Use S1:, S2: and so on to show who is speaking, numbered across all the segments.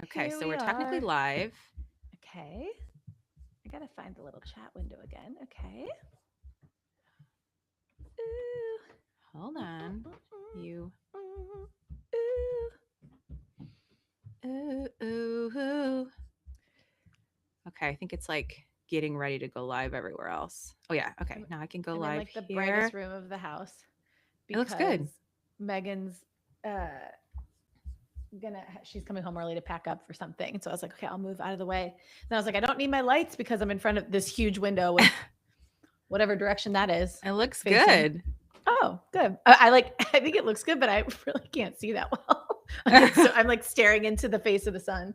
S1: Okay,
S2: Here
S1: so
S2: we
S1: we're technically
S2: are.
S1: live.
S2: Okay. I gotta find the little chat window again. Okay. Ooh.
S1: Hold on. You.
S2: Ooh.
S1: Ooh, ooh, ooh. Okay, I think it's like getting ready to go live everywhere else. Oh yeah. Okay, now I can go
S2: I'm in
S1: live
S2: like the
S1: here.
S2: brightest room of the house
S1: It looks
S2: because
S1: good.
S2: Megan's she's coming home early to pack up for something. So I was like, okay, I'll move out of the way. Then I was like, I don't need my lights because I'm in front of this huge window with whatever direction that is
S1: It looks
S2: facing.
S1: good.
S2: Oh, good. I think it looks good, but I really can't see that well. So I'm like staring into the face of the sun.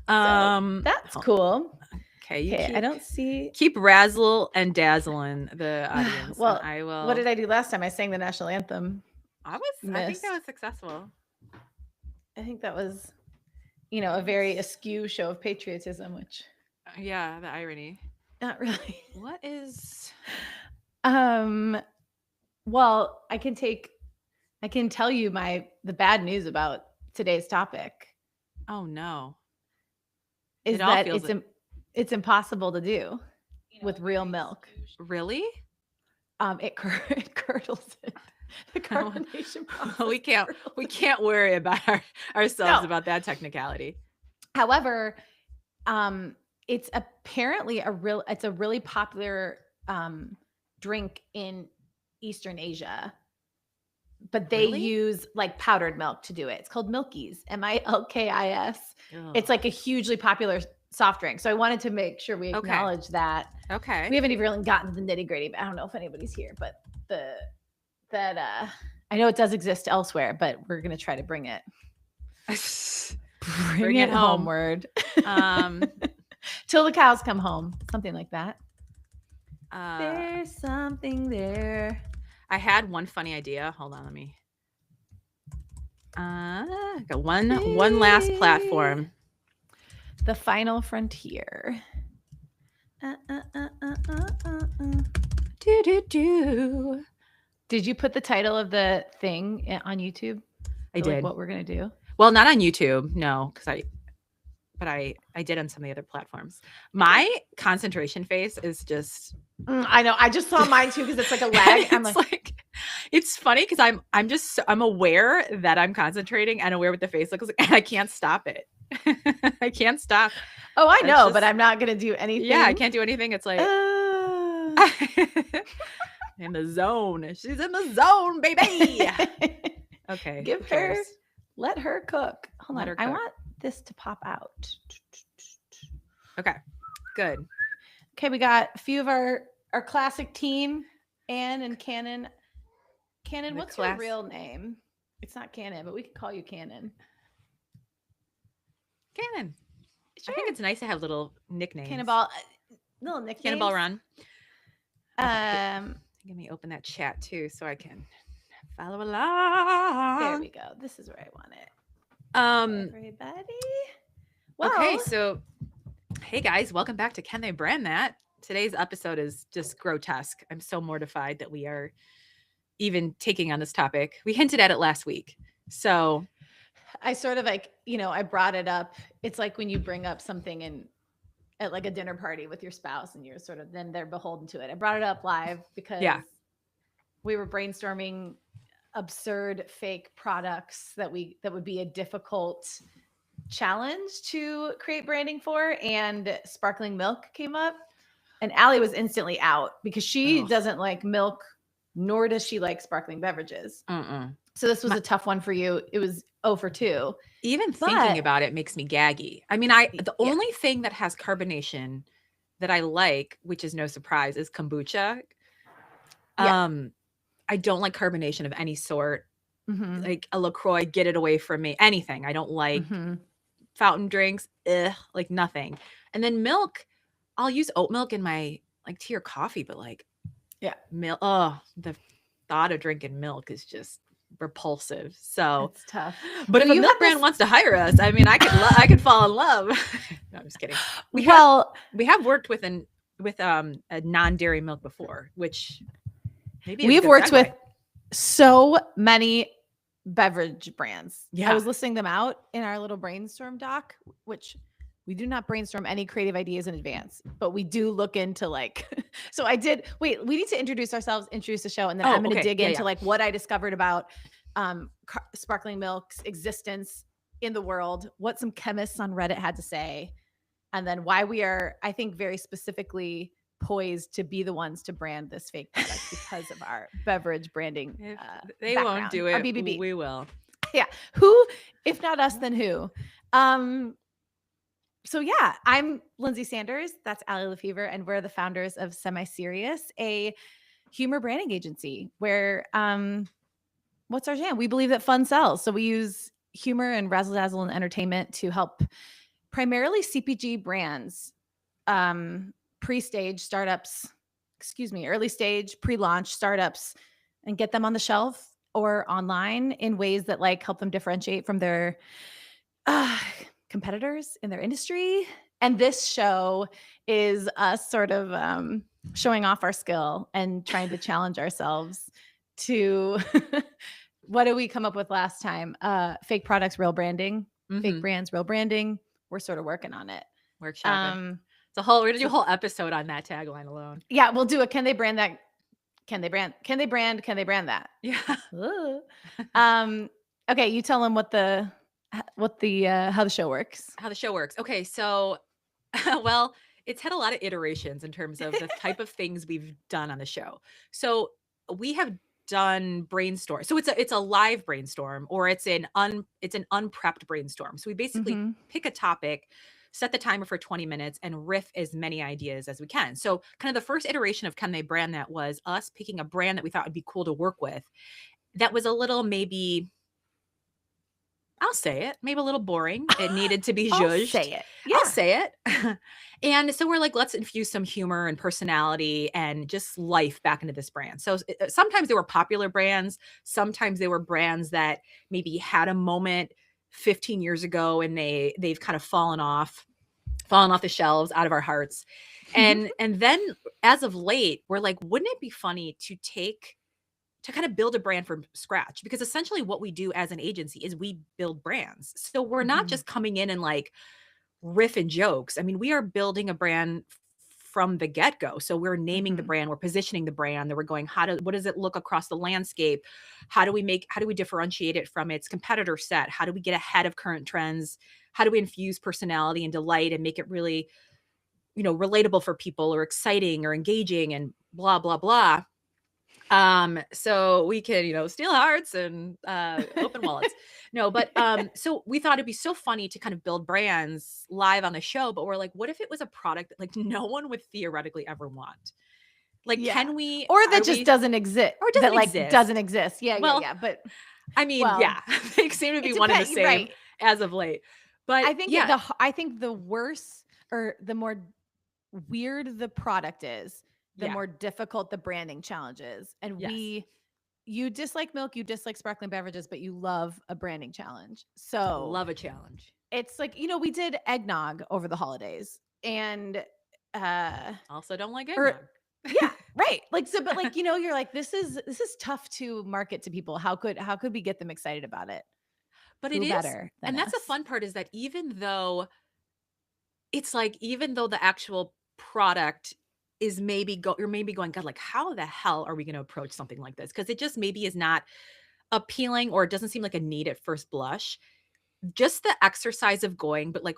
S2: So that's cool.
S1: Okay, you
S2: Okay, I don't see.
S1: keep razzle and dazzling the audience.
S2: Well,
S1: I will.
S2: what did I do last time? I sang the national anthem.
S1: I think that was successful.
S2: I think that was, a very askew show of patriotism, which
S1: Yeah, the irony.
S2: not really.
S1: What is?
S2: Well, I can tell you the bad news about today's topic.
S1: Oh no.
S2: Is that it's impossible to do with real milk.
S1: Really?
S2: It curdles it. The carbonation process.
S1: we can't worry about ourselves about that technicality.
S2: However, it's apparently a really popular drink in Eastern Asia, but they use like powdered milk to do it. It's called Milkies, Milkis. It's like a hugely popular soft drink. So I wanted to make sure we acknowledge that.
S1: Okay.
S2: We haven't even really gotten to the nitty gritty, but I don't know if anybody's here, but I know it does exist elsewhere, but we're going to try to bring it. Bring it homeward. Till the cows come home. Something like that. There's something there.
S1: I had one funny idea. Hold on, let me. Got one last platform.
S2: The final frontier.
S1: Do.
S2: Did you put the title of the thing on YouTube?
S1: I did.
S2: Like what we're gonna do?
S1: Well, not on YouTube, no, but I did on some of the other platforms. My concentration face is just.
S2: I know. I just saw mine too because it's like a lag. I'm
S1: like, it's funny because I'm aware that I'm concentrating and aware what the face looks like, and I can't stop it. I can't stop.
S2: Oh, I know, but I'm not gonna do anything.
S1: Yeah, I can't do anything. It's like in the zone. She's in the zone, baby. Okay.
S2: Let her cook. Hold on. I want this to pop out.
S1: Okay. Good.
S2: Okay, we got a few of our classic team, Anne and Cannon. Cannon, what's your real name? It's not Cannon, but we can call you Cannon.
S1: Cannon. Sure. I think it's nice to have little nicknames.
S2: Cannonball, little nicknames.
S1: Cannonball Run. Let me open that chat too so I can follow along.
S2: There we go. This is where I want it. Everybody.
S1: Well, okay, so hey guys, welcome back to Can They Brand That? Today's episode is just grotesque. I'm so mortified that we are even taking on this topic. We hinted at it last week. So
S2: I sort of like, I brought it up. It's like when you bring up something at like a dinner party with your spouse and you're sort of, then they're beholden to it. I brought it up live because we were brainstorming absurd fake products that would be a difficult challenge to create branding for, and sparkling milk came up, and Allie was instantly out because she doesn't like milk, nor does she like sparkling beverages. So this was a tough one for you. It was 0 for 2.
S1: Even thinking about it makes me gaggy. I mean, the only thing that has carbonation that I like, which is no surprise, is kombucha. I don't like carbonation of any sort. Mm-hmm. Like a LaCroix, get it away from me. Anything. I don't like fountain drinks. Like nothing. And then milk, I'll use oat milk in my like tea or coffee, but like milk. Oh, the thought of drinking milk is just repulsive. So
S2: it's tough.
S1: But if a milk brand wants to hire us, I mean, I could fall in love. No, I'm just kidding. We have worked with a non-dairy milk before, which maybe
S2: we've worked with so many beverage brands.
S1: Yeah.
S2: I was listing them out in our little brainstorm doc, which we do not brainstorm any creative ideas in advance, but we do look into like, so I did, wait, we need to introduce ourselves, introduce the show. And then I'm going to dig into like what I discovered about sparkling milk's existence in the world, what some chemists on Reddit had to say, and then why we are, I think, very specifically poised to be the ones to brand this fake product because of our beverage branding.
S1: They won't do it.
S2: Our BBB.
S1: We will.
S2: Yeah. Who, if not us, then who? So yeah, I'm Lyndsay Sanders. That's Allie LeFevere, and we're the founders of Semiserious, a humor branding agency where what's our jam? We believe that fun sells. So we use humor and razzle dazzle and entertainment to help primarily CPG brands, pre-stage startups, early stage, pre-launch startups, and get them on the shelf or online in ways that like help them differentiate from their competitors in their industry. And this show is us sort of showing off our skill and trying to challenge ourselves to what did we come up with last time? Fake products, real branding, fake brands, real branding. We're sort of working on it.
S1: Workshopping. We're going to do a whole episode on that tagline alone.
S2: Yeah, we'll do it. Can they brand that? Can they brand that?
S1: Yeah.
S2: Okay, you tell them how the show works.
S1: How the show works. Okay, so well, it's had a lot of iterations in terms of the type of things we've done on the show. So we have done brainstorm. So it's a live brainstorm, or it's an unprepped brainstorm. So we basically pick a topic, set the timer for 20 minutes, and riff as many ideas as we can. So kind of the first iteration of Can They Brand That was us picking a brand that we thought would be cool to work with. That was a little, maybe, I'll say it, maybe a little boring. It needed to be zhuzhed.
S2: I'll say it. Yeah.
S1: I'll say it. And so we're like, let's infuse some humor and personality and just life back into this brand. So sometimes they were popular brands. Sometimes they were brands that maybe had a moment 15 years ago and they've kind of fallen off the shelves, out of our hearts. And then as of late, we're like, wouldn't it be funny to kind of build a brand from scratch? Because essentially what we do as an agency is we build brands. So we're not just coming in and like riff and jokes. I mean, we are building a brand from the get-go. So we're naming the brand, we're positioning the brand, then we're going, what does it look across the landscape? How do we differentiate it from its competitor set? How do we get ahead of current trends? How do we infuse personality and delight and make it really, relatable for people, or exciting or engaging, and blah, blah, blah. So we can, steal hearts and open wallets. No, but so we thought it'd be so funny to kind of build brands live on the show, but we're like, what if it was a product that like no one would theoretically ever want? Like, can we,
S2: or that just doesn't exist,
S1: or doesn't exist?
S2: Yeah,
S1: well,
S2: yeah. But
S1: I mean, they seem to be one and the same as of late. But
S2: I think I think the worse or the more weird the product is, the more difficult the branding challenge is. And you dislike milk, you dislike sparkling beverages, but you love a branding challenge. So
S1: love a challenge.
S2: It's like, we did eggnog over the holidays, and
S1: also don't like eggnog.
S2: Yeah, right. Like, so, but like, you're like, this is tough to market to people. How could we get them excited about it?
S1: But it is, and that's the fun part, is that even though the actual product is you're maybe going, God, like, how the hell are we going to approach something like this? Because it just maybe is not appealing, or it doesn't seem like a need at first blush. Just the exercise of going, but like,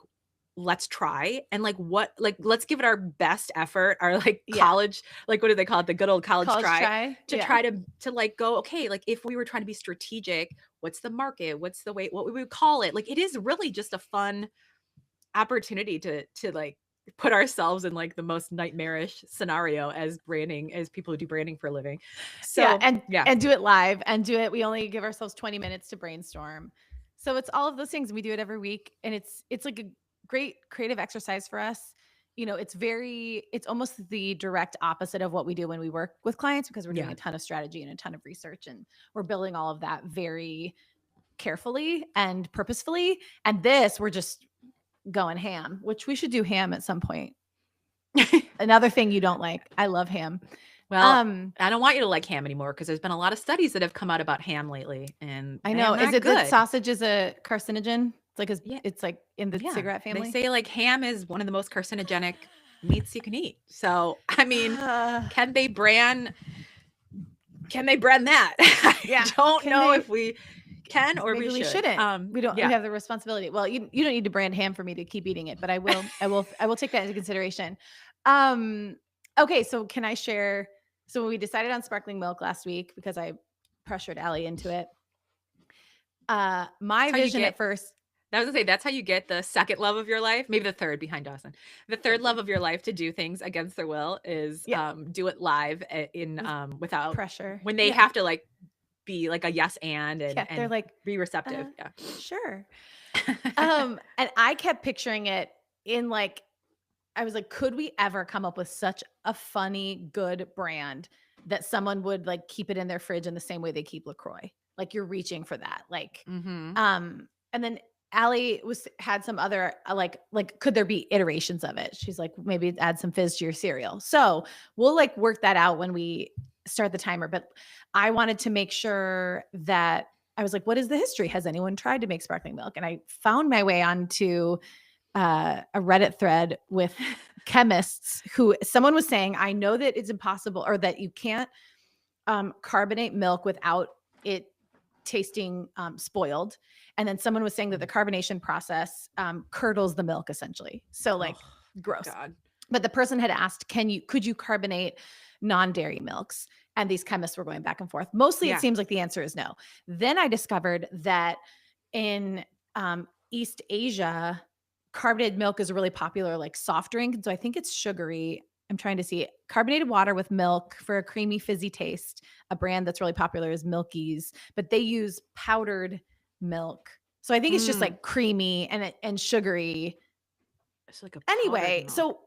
S1: let's try, and like, let's give it our best effort, our like college, like, what do they call it? The good old college try. Try to like go, okay, like if we were trying to be strategic, what's the market? What's the way, what we would call it? Like, it is really just a fun opportunity to like put ourselves in like the most nightmarish scenario as people who do branding for a living. So
S2: and do it live, and we only give ourselves 20 minutes to brainstorm. So it's all of those things. We do it every week, and it's like a great creative exercise for us. It's almost the direct opposite of what we do when we work with clients, because we're doing a ton of strategy and a ton of research, and we're building all of that very carefully and purposefully. And this, we're just going ham, which we should do ham at some point. Another thing you don't like. I love ham.
S1: Well, I don't want you to like ham anymore because there's been a lot of studies that have come out about ham lately, and
S2: I know.
S1: they are
S2: Is
S1: not
S2: it that
S1: good.
S2: sausage is a carcinogen?
S1: Yeah.
S2: It's like in the cigarette family.
S1: They say like ham is one of the most carcinogenic meats you can eat. So, I mean, can they brand that?
S2: Yeah.
S1: I don't know if we can or
S2: maybe
S1: we should.
S2: Shouldn't. We don't. We have the responsibility. Well, you don't need to brand ham for me to keep eating it, but I will. I will take that into consideration. Okay, so can I share? So we decided on sparkling milk last week because I pressured Allie into it. My vision at first.
S1: I was gonna say that's how you get the second love of your life, maybe the third behind Dawson. The third love of your life to do things against their will is do it live in without
S2: pressure.
S1: When they have to like be like a yes and
S2: they're like
S1: be receptive.
S2: Sure. And I kept picturing it in like, I was like, could we ever come up with such a funny, good brand that someone would like keep it in their fridge in the same way they keep LaCroix? Like you're reaching for that. Like, and then Allie had some other like could there be iterations of it? She's like, maybe add some fizz to your cereal. So we'll like work that out when we start the timer. But I wanted to make sure that I was like, what is the history? Has anyone tried to make sparkling milk? And I found my way onto a Reddit thread with chemists who someone was saying, I know that it's impossible or that you can't carbonate milk without it tasting spoiled. And then someone was saying that the carbonation process curdles the milk essentially. So like gross. God. But the person had asked, could you carbonate non-dairy milks? And these chemists were going back and forth. Mostly it seems like the answer is no. Then I discovered that in East Asia, carbonated milk is a really popular like soft drink. And so I think it's sugary. I'm trying to see carbonated water with milk for a creamy, fizzy taste. A brand that's really popular is Milky's, but they use powdered milk. So I think it's just like creamy and sugary.
S1: It's like
S2: anyway. So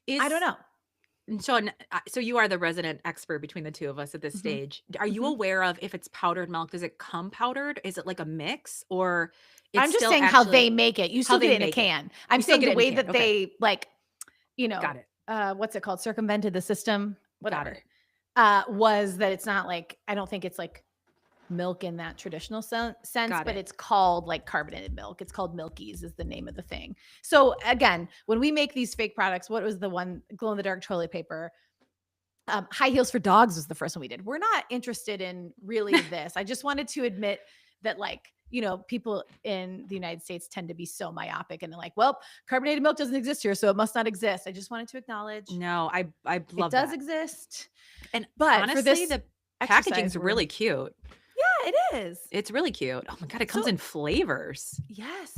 S2: I don't know.
S1: So you are the resident expert between the two of us at this stage. Are you aware of if it's powdered milk? Does it come powdered? Is it like a mix or?
S2: I'm just saying how they make it. You still get it in a can. I'm saying the way that they like,
S1: got it.
S2: What's it called? Circumvented the system. Whatever.
S1: Got it.
S2: Was that it's not like, I don't think it's like milk in that traditional sense, but it's called like carbonated milk. It's called Milky's is the name of the thing. So again, when we make these fake products, what was the one glow in the dark toilet paper? High heels for dogs was the first one we did. We're not interested in really this. I just wanted to admit that like, people in the United States tend to be so myopic and they're like, well, carbonated milk doesn't exist here, so it must not exist. I just wanted to acknowledge.
S1: No, I love
S2: it does exist.
S1: But honestly, for this the packaging's really cute.
S2: Yeah, it is.
S1: It's really cute. Oh my God, it comes in flavors.
S2: Yes.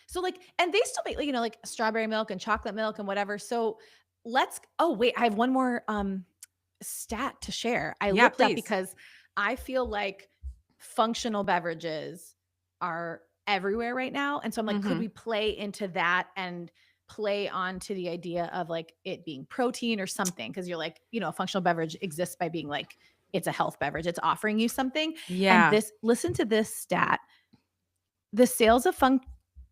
S2: So like, and they still make, like strawberry milk and chocolate milk and whatever. So I have one more stat to share. I looked up because I feel like functional beverages are everywhere right now. And so I'm like, could we play into that and play onto the idea of like it being protein or something? Because you're like, a functional beverage exists by being like, it's a health beverage. It's offering you something.
S1: Yeah.
S2: And listen to this stat. The sales of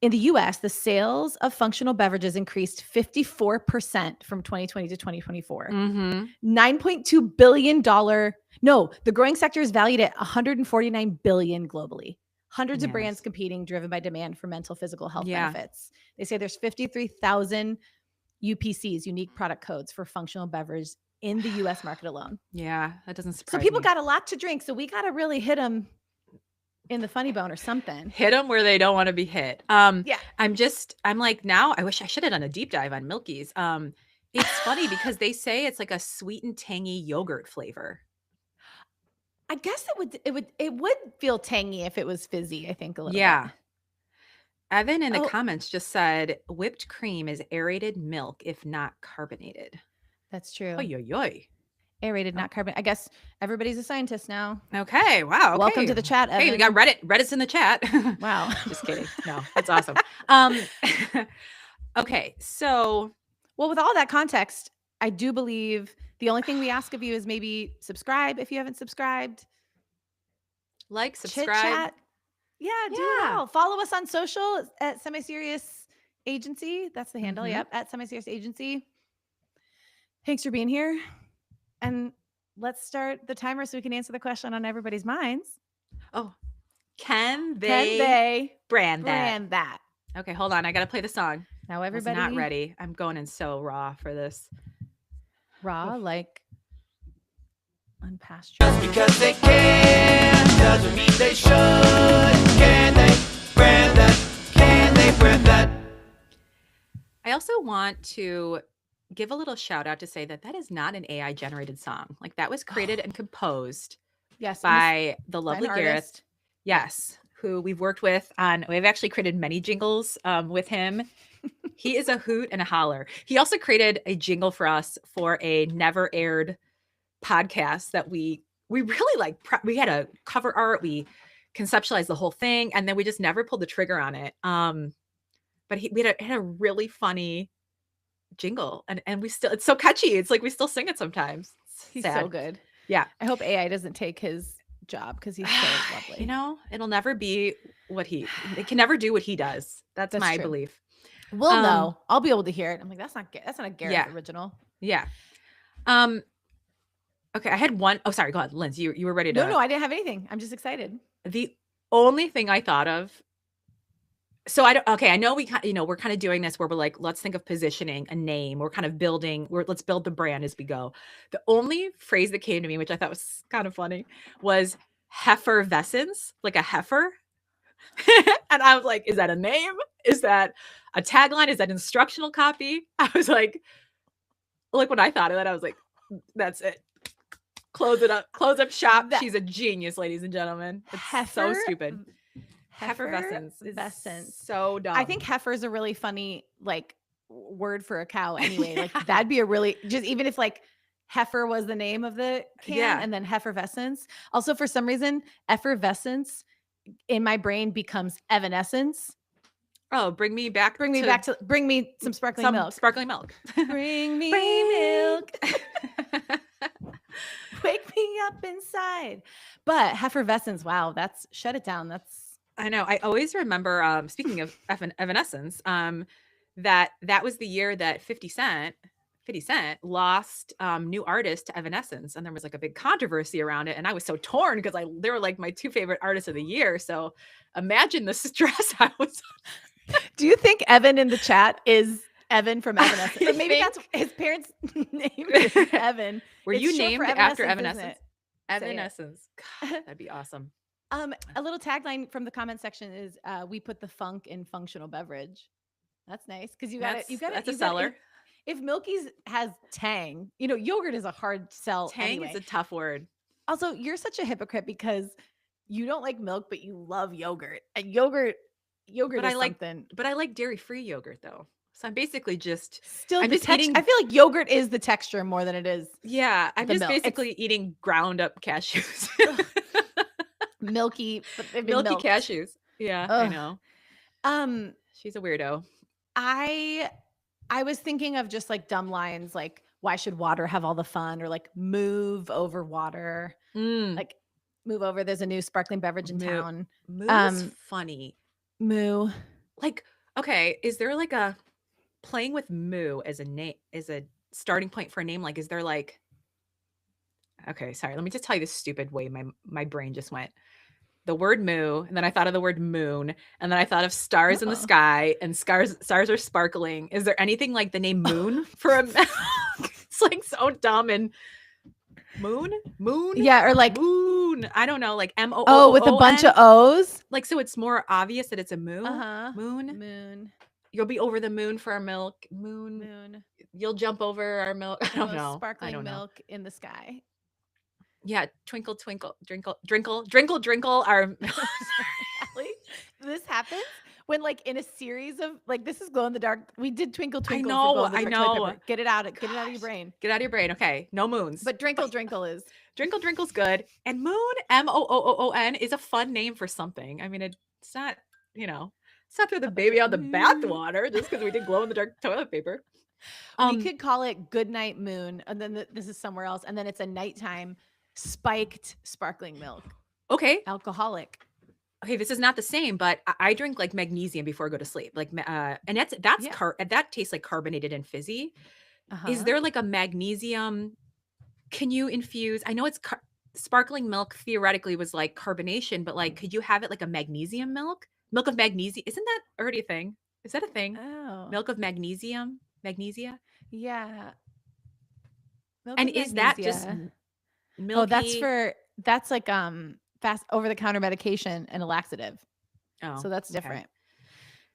S2: in the US, the sales of functional beverages increased 54% from 2020 to 2024. $9.2 billion. No, the growing sector is valued at $149 billion globally. Hundreds of brands competing, driven by demand for mental, physical health benefits. They say there's 53,000 UPCs, unique product codes, for functional beverage in the US market alone.
S1: Yeah, that doesn't surprise me.
S2: So people got a lot to drink. So we got to really hit them in the funny bone or something.
S1: Hit them where they don't want to be hit. I'm like, now I wish I should have done a deep dive on Milky's. It's funny because they say it's like a sweet and tangy yogurt flavor.
S2: I guess it would feel tangy if it was fizzy, I think a little bit.
S1: Evan in the comments just said whipped cream is aerated milk if not carbonated.
S2: That's true.
S1: Oy, oy, oy.
S2: Aerated, not carbonated. I guess everybody's a scientist now.
S1: Okay. Wow. Okay.
S2: Welcome to the chat, Evan.
S1: Hey, we got Reddit. Reddit's in the chat.
S2: Wow.
S1: Just kidding. No, that's awesome. Okay. So,
S2: well, with all that context, I do believe the only thing we ask of you is maybe subscribe if you haven't subscribed.
S1: Like, subscribe.
S2: Chit-chat. Yeah, do it all. Follow us on social at Semiserious Agency. That's the handle. Yep. At Semiserious Agency. Thanks for being here. And let's start the timer so we can answer the question on everybody's minds.
S1: Oh, can they brand
S2: that?
S1: Okay, hold on. I got to play the song.
S2: Now everybody
S1: not ready. I'm going in so raw for this.
S2: Raw, like unpastured.
S3: Just because they can doesn't mean they should. Can they brand that? Can they brand that?
S1: I also want to give a little shout out to say that is not an AI generated song. Like that was created and composed by the lovely Gareth. Yes, who we've worked with on. We've actually created many jingles with him. He is a hoot and a holler. He also created a jingle for us for a never aired podcast that we really like. We had a cover art. We conceptualized the whole thing, and then we just never pulled the trigger on it. But we had a really funny jingle, and we still, it's so catchy. It's like we still sing it sometimes.
S2: He's so good.
S1: Yeah.
S2: I hope AI doesn't take his job because he's so lovely.
S1: You know, it'll never be it can never do what he does. That's my
S2: true.
S1: belief.
S2: We'll know. I'll be able to hear it. I'm like, that's not a Gareth original.
S1: Yeah. Okay, I had one. Oh, sorry. Go ahead, Lyndsay. You were ready to.
S2: No, I didn't have anything. I'm just excited.
S1: The only thing I thought of. So I know we're kind of doing this where we're like, let's think of positioning a name. We're kind of building. Let's build the brand as we go. The only phrase that came to me, which I thought was kind of funny, was heifervescence, like a heifer. And I was like, is that a name? Is that a tagline? Is that instructional copy? I was like when I thought of that, I was like, that's it. Close it up. Close up shop. She's a genius, ladies and gentlemen. It's so stupid. Heifervescence is so dumb.
S2: I think heifer is a really funny like word for a cow anyway. Like that'd be a really, just even if like heifer was the name of the can and then heifervescence. Also for some reason, effervescence in my brain becomes evanescence.
S1: Oh, bring me
S2: some sparkling milk.
S1: Sparkling milk.
S2: Bring me milk. Wake me up inside. But heifervescence, wow, shut it down.
S1: I know. I always remember, speaking of evanescence, that was the year that 50 Cent lost New Artist to Evanescence, and there was like a big controversy around it, and I was so torn because they were like my two favorite artists of the year. So imagine the stress I was.
S2: Do you think Evan in the chat is Evan from Evanescence? Or maybe that's his parents' name is Evan.
S1: Were you named after Evanescence? Evanescence. God, that'd be awesome.
S2: A little tagline from the comment section is we put the funk in functional beverage. That's nice because you got it.
S1: That's a seller.
S2: If Milky's has tang, yogurt is a hard sell.
S1: Tang is a tough word.
S2: Also, you're such a hypocrite because you don't like milk, but you love yogurt. And yogurt
S1: but
S2: is something.
S1: But I like dairy-free yogurt though. So I'm basically just
S2: still eating. I feel like yogurt is the texture more than it is.
S1: Yeah, I'm just basically eating ground up cashews.
S2: Milky
S1: cashews. Yeah, ugh. I know. She's a weirdo.
S2: I was thinking of just like dumb lines like why should water have all the fun, or like move over water. Like move over, there's a new sparkling beverage in town.
S1: Moo is funny.
S2: Moo.
S1: Like, okay, is there like a playing with moo as a name, as a starting point for a name? Like, is there like, okay, sorry, let me just tell you this stupid way my brain just went. The word moo, and then I thought of the word moon, and then I thought of stars in the sky, and stars are sparkling. Is there anything like the name moon for a it's like so dumb. And moon,
S2: yeah, or like
S1: moon, I don't know, like MOO.
S2: Oh, with a bunch of O's,
S1: like, so it's more obvious that it's a moon.
S2: Moon.
S1: You'll be over the moon for our milk. Moon. You'll jump over our milk. I don't know.
S2: Sparkling milk in the sky.
S1: Yeah, twinkle, twinkle, drinkle, drinkle, drinkle, drinkle. Our
S2: Allie, this happens when, like, in a series of like, this is glow in the dark. We did twinkle, twinkle.
S1: I know.
S2: Get it out. Get it out of your brain.
S1: Get out of your brain. Okay, no moons.
S2: But drinkle is
S1: drinkle's good. And moon, MOOOON, is a fun name for something. I mean, it's not, it's not throw the baby out the bathwater just because we did glow in the dark toilet paper.
S2: We could call it Goodnight Moon, and then this is somewhere else, and then it's a nighttime spiked sparkling milk.
S1: Okay.
S2: Alcoholic.
S1: Okay, this is not the same, but I drink like magnesium before I go to sleep. Like, and that tastes like carbonated and fizzy. is there like a magnesium? Can you infuse? I know it's sparkling milk theoretically was like carbonation, but like, could you have it like a magnesium milk? Milk of magnesium. Isn't that already a thing? Is that a thing?
S2: Oh.
S1: Milk of magnesium? Magnesia?
S2: Yeah. Milk
S1: And
S2: of
S1: is that just
S2: magnesia.
S1: milky?
S2: Oh, that's like fast over the counter medication and a laxative.
S1: Oh,
S2: So that's
S1: okay.
S2: different.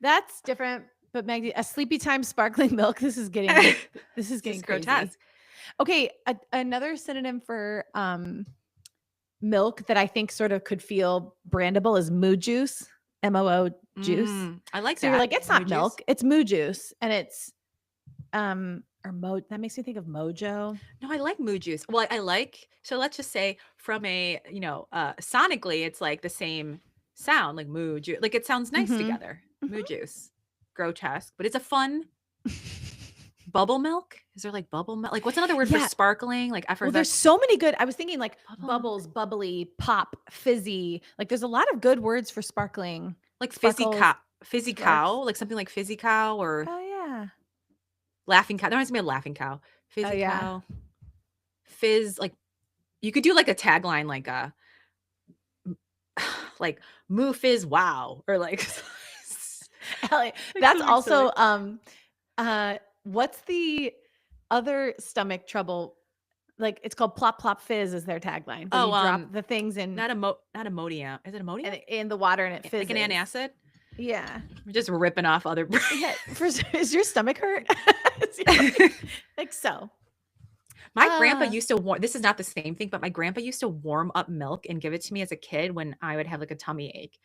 S2: That's different. But a sleepy time sparkling milk. This is getting crazy.
S1: Grotesque.
S2: Okay, another synonym for milk that I think sort of could feel brandable is moo juice. MOO juice.
S1: I like
S2: so
S1: that.
S2: You're like, it's not
S1: Moo
S2: milk,
S1: juice.
S2: it's moo juice. And it's that makes me think of Mojo.
S1: No, I like moo juice. Well, I like, so let's just say from a, sonically, it's like the same sound, like moo juice. Like it sounds nice together. Moo juice. Grotesque, but it's a fun bubble milk. Is there like bubble milk? Like what's another word for sparkling? Like effervescent.
S2: Well, there's so many good. I was thinking like bubbles, bubbly, pop, fizzy. Like there's a lot of good words for sparkling.
S1: Like fizzy cow, like something like fizzy cow or laughing cow. That reminds me of laughing cow. Fizzy cow. Fizz, like you could do like a tagline like like moo fizz wow or like
S2: Allie, that's also what's the other stomach trouble? Like it's called plop plop fizz is their tagline. You drop the things in
S1: not Imodium. Is it Imodium?
S2: In the water and it fizzes.
S1: Like an antacid?
S2: Yeah.
S1: We're just ripping off other
S2: Is your stomach hurt? Like so.
S1: My grandpa used to warm, this is not the same thing, but my grandpa used to warm up milk and give it to me as a kid when I would have like a tummy ache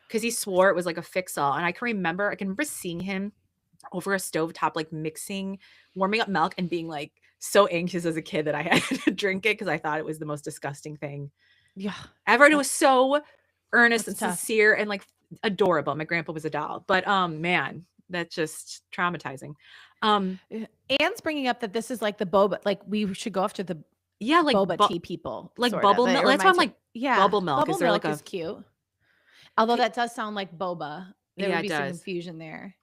S1: because he swore it was like a fix-all. And I can remember seeing him over a stovetop, like warming up milk and being like so anxious as a kid that I had to drink it because I thought it was the most disgusting thing ever. And it was so earnest and sincere and like adorable. My grandpa was a doll, but man, that's just traumatizing.
S2: Anne's bringing up that this is like the boba, like we should go after the
S1: like
S2: boba tea people,
S1: like bubble milk. That's why I'm like bubble milk.
S2: Bubble
S1: is there
S2: milk
S1: like
S2: is cute, although that does sound like boba. There would be some confusion there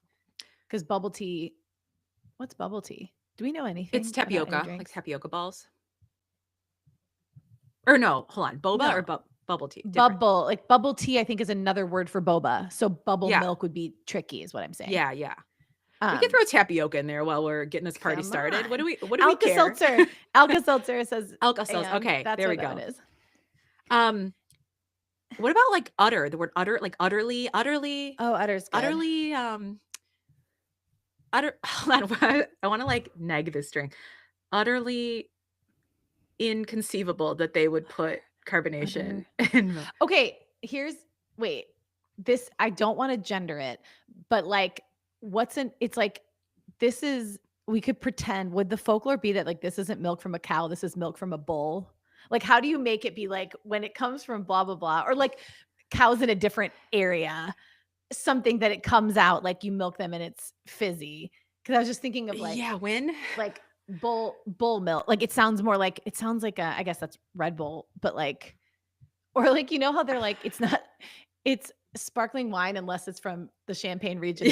S2: because bubble tea. What's bubble tea? Do we know anything?
S1: It's tapioca, like tapioca balls. Or no, hold on, boba or bubble tea. Different.
S2: Bubble tea. I think is another word for boba. So bubble milk would be tricky, is what I'm saying.
S1: Yeah. We can throw tapioca in there while we're getting this party started. What do we care?
S2: Alka-Seltzer. Alka-Seltzer says
S1: Alka-Seltzer. Okay,
S2: that's
S1: there we
S2: what
S1: go.
S2: That is.
S1: What about like utter? The word utter, like utterly.
S2: Oh, utter's good.
S1: Utterly. Hold on. I want to like neg this drink. Utterly inconceivable that they would put carbonation in.
S2: Okay, this, I don't want to gender it, but like it's like, we could pretend, would the folklore be that like, this isn't milk from a cow, this is milk from a bull? Like, how do you make it be like, when it comes from blah, blah, blah, or like cows in a different area, something that it comes out, like you milk them and it's fizzy. Cause I was just thinking of like, like bull milk. Like it sounds like I guess that's Red Bull, but like, or like, you know how they're like, it's sparkling wine unless it's from the Champagne region.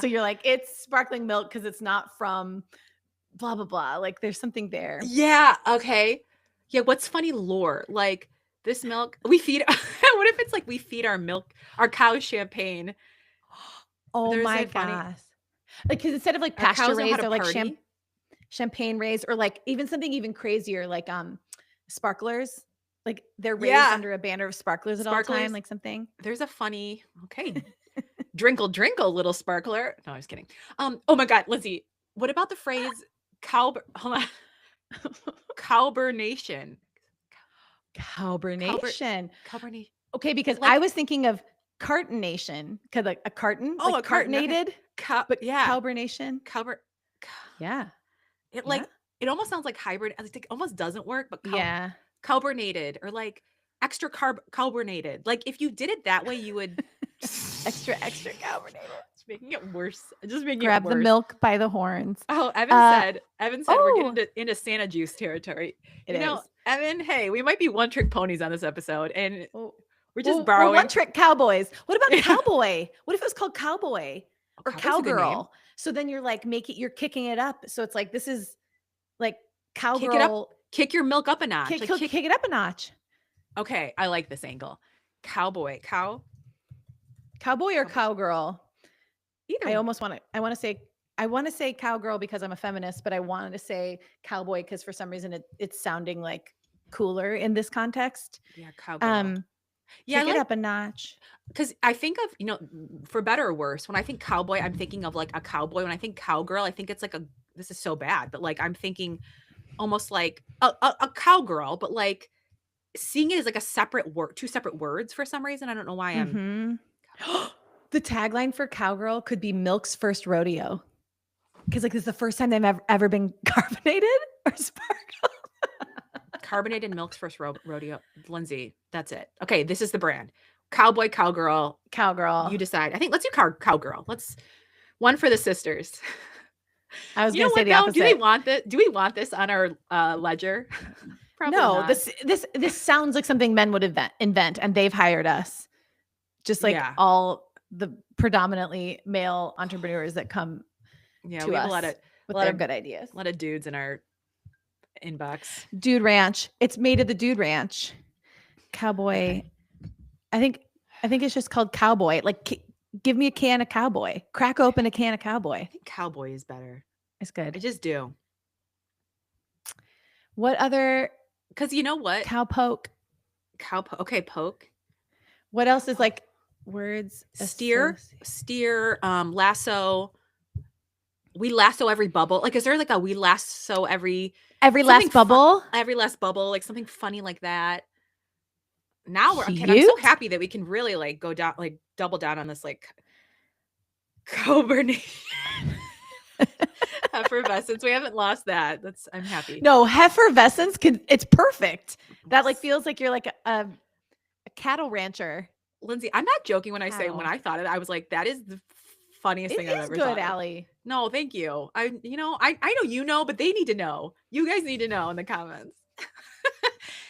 S2: So you're like, it's sparkling milk because it's not from blah, blah, blah. Like there's something there.
S1: Yeah. Okay. Yeah. What's funny lore? Like this milk we feed. What if it's like we feed our cows champagne?
S2: Oh my gosh. Like, because instead of like pasture raised, they're like champagne raised, or like even something even crazier, like sparklers. Like they're raised under a banner of sparklers at all time, like something.
S1: There's a funny, drinkle, drinkle, little sparkler. No, I was kidding. Oh my God, Lyndsay, what about the phrase carbonation?
S2: Carbonation. Okay, because like, I was thinking of cartonation, because like a carton, like carbonated. But carbonation. Yeah.
S1: It almost sounds like hybrid. It almost doesn't work, but carbonated or like extra carbonated. Like if you did it that way, you would
S2: extra carbonated.
S1: It's making it worse. Just making
S2: Grab
S1: it worse.
S2: the milk by the horns.
S1: Oh, Evan said we're getting into Santa juice territory. Evan, hey, we might be one trick ponies on this episode, and we're just borrowing.
S2: We're one trick cowboys. What about cowboy? What if it was called cowboy or cowgirl? So then you're like you're kicking it up. So it's like, this is like
S1: Kick it up.
S2: cowgirl.
S1: Kick your milk up a notch.
S2: Kick
S1: Like,
S2: it up a notch.
S1: Okay, I like this angle. Cowboy,
S2: Cowboy or cowgirl.
S1: either.
S2: I want to say cowgirl because I'm a feminist, but I wanted to say cowboy because for some reason it's sounding like cooler in this context.
S1: Yeah, cowgirl.
S2: Kick it up a notch.
S1: Because I think of, you know, for better or worse, when I think cowboy, I'm thinking of like a cowboy. When I think cowgirl, I think it's like this is so bad, but like I'm thinking almost like a cowgirl, but like seeing it as like a separate word, two separate words for some reason. I don't know why I'm.
S2: The tagline for cowgirl could be Milk's first rodeo. Because like this is the first time they've ever been carbonated or sparkled.
S1: Carbonated Milk's first rodeo. Lyndsay, that's it. Okay, this is the brand. Cowboy, cowgirl.
S2: Cowgirl.
S1: You decide. I think let's do cowgirl. Let's one for the sisters.
S2: I was going to say the opposite.
S1: Do we want this? Do we want this on our ledger? Probably
S2: no.
S1: not.
S2: This sounds like something men would invent, and they've hired us. Just like all the predominantly male entrepreneurs that come to
S1: we have
S2: us with their good ideas.
S1: A lot of dudes in our inbox.
S2: Dude Ranch. It's made at the Dude Ranch. Cowboy. I think it's just called Cowboy. Like, give me a can of Cowboy. Crack open a can of Cowboy.
S1: I think Cowboy is better.
S2: It's good.
S1: I just do.
S2: What other?
S1: Because you know what?
S2: Cowpoke.
S1: Okay, poke.
S2: What else is like words?
S1: Steer, lasso. We lasso every bubble. Like, is there like a we lasso every
S2: last bubble?
S1: Every last bubble, like something funny like that. Now I'm so happy that we can really like go down, like double down on this like carbonate effervescence. We haven't lost that. I'm happy.
S2: No, effervescence it's perfect. That like feels like you're like a cattle rancher.
S1: Lyndsay, I'm not joking when I say when I thought it, I was like, that is the funniest thing I've ever thought. It is good,
S2: Allie.
S1: No, thank you. I know, but they need to know. You guys need to know in the comments.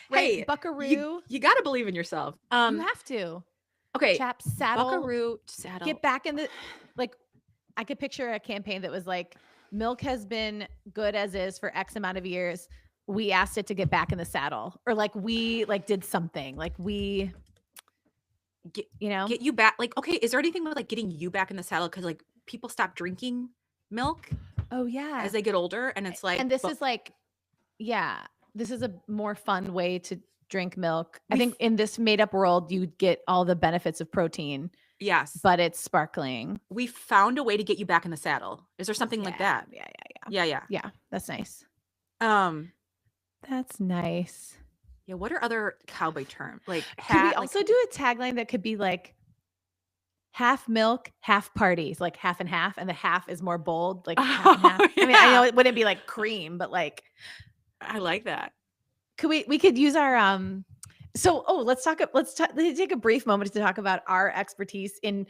S1: Hey,
S2: buckaroo.
S1: You got to believe in yourself.
S2: You have to.
S1: Okay.
S2: Chaps, saddle.
S1: Buckaroo, saddle.
S2: Get back in the, like, I could picture a campaign that was like, milk has been good as is for X amount of years. We asked it to get back in the saddle. Or like we like did something. Like we get you back. Like, okay, is there anything with like getting you back in the saddle? Because like people stop drinking milk. Oh yeah.
S1: As they get older. And it's like,
S2: and this is like, this is a more fun way to drink milk. I think in this made up world, you get all the benefits of protein.
S1: Yes.
S2: But it's sparkling.
S1: We found a way to get you back in the saddle. Is there something like that?
S2: Yeah. That's nice.
S1: That's
S2: nice.
S1: Yeah. What are other cowboy terms? Like,
S2: could we also do a tagline that could be like half milk, half parties, like half and half, and the half is more bold, like half and half. Yeah. I mean, I know it wouldn't be like cream, but like,
S1: I like that.
S2: We could use our let's take a brief moment to talk about our expertise in.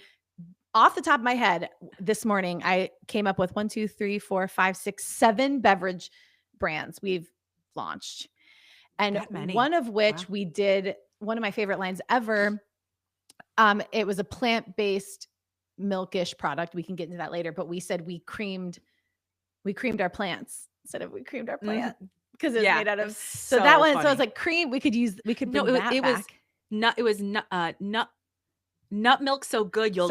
S2: Off the top of my head, this morning I came up with 7 beverage brands we've launched, and one of which we did one of my favorite lines ever. It was a plant-based milkish product. We can get into that later, but we said we creamed our plants instead of we creamed our plant. Because it's made out of so that one. Funny. So it's like cream. We could bring that back. Nut milk so good you'll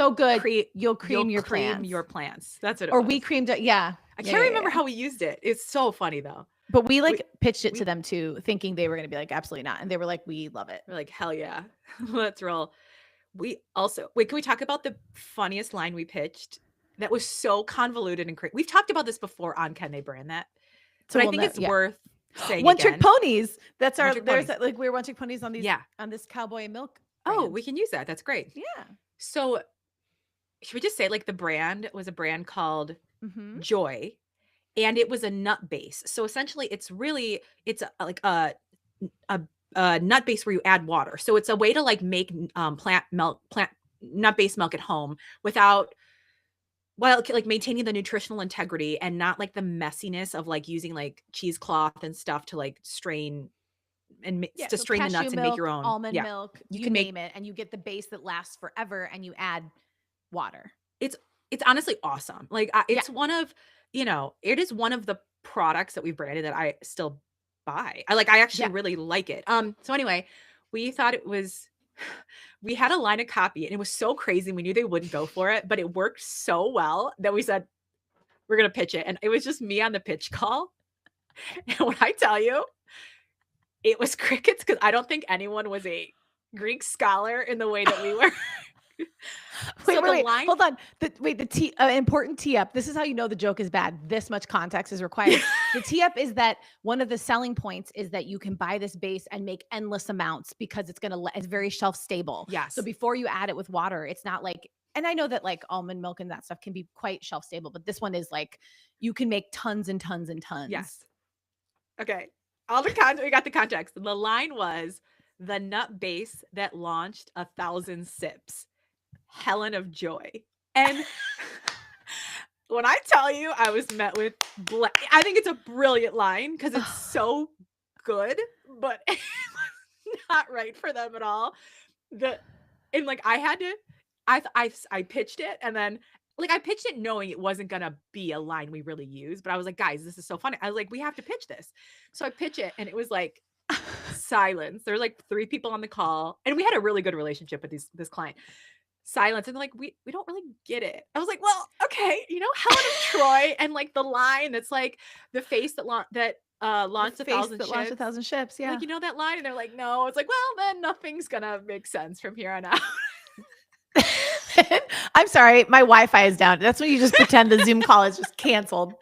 S2: cream your plants. That's what it was. Or we creamed it. Yeah.
S1: I can't remember how we used it. It's so funny though.
S2: But we pitched it to them too, thinking they were going to be like, absolutely not. And they were like, we love it.
S1: We're like, hell yeah. Let's roll. We also can we talk about the funniest line we pitched that was so convoluted and crazy? We've talked about this before on Can They Brand That? So I think it's worth saying
S2: One-trick ponies. That's our. There's like we're one-trick ponies on these. on this cowboy milk.
S1: Brand. Oh, we can use that. That's great.
S2: Yeah.
S1: So should we just say like the brand was a brand called Joy, and it was a nut base. So essentially, it's like a nut base where you add water. So it's a way to like make plant nut-based milk at home without. Well, like maintaining the nutritional integrity and not like the messiness of like using like cheesecloth and stuff to like strain and strain the nuts and make your own
S2: almond milk. You can name it, and you get the base that lasts forever, and you add water.
S1: It's honestly awesome. Like it's one of it is one of the products that we've branded that I still buy. I actually
S2: Yeah.
S1: really like it. So anyway, we thought it was we had a line of copy and it was so crazy. We knew they wouldn't go for it, but it worked so well that we said, we're going to pitch it. And it was just me on the pitch call. And when I tell you, it was crickets because I don't think anyone was a Greek scholar in the way that we were.
S2: Wait. Hold on. The important tee up. This is how you know the joke is bad. This much context is required. The tee up is that one of the selling points is that you can buy this base and make endless amounts because it's very shelf stable.
S1: Yes.
S2: So before you add it with water, it's not like, and I know that like almond milk and that stuff can be quite shelf stable, but this one is like, you can make tons and tons and tons.
S1: Yes. Okay. We got the context. The line was the nut base that launched 1,000 sips. Helen of joy. And when I tell you I was met with I think it's a brilliant line because it's so good, but it was not right for them at all. And like I had to I pitched it, and then like I pitched it knowing it wasn't gonna be a line we really use, but I was like, guys, this is so funny. I was like, we have to pitch this. So I pitch it and it was like silence. There were like 3 people on the call, and we had a really good relationship with this client. Silence. And they're like, we don't really get it. I was like, well, okay, Helen of Troy, and like the line that's like the face that launched
S2: 1,000 ships. Yeah.
S1: Like, that line? And they're like, no. It's like, well, then nothing's gonna make sense from here on out.
S2: I'm sorry, my Wi-Fi is down. That's when you just pretend the Zoom call is just canceled.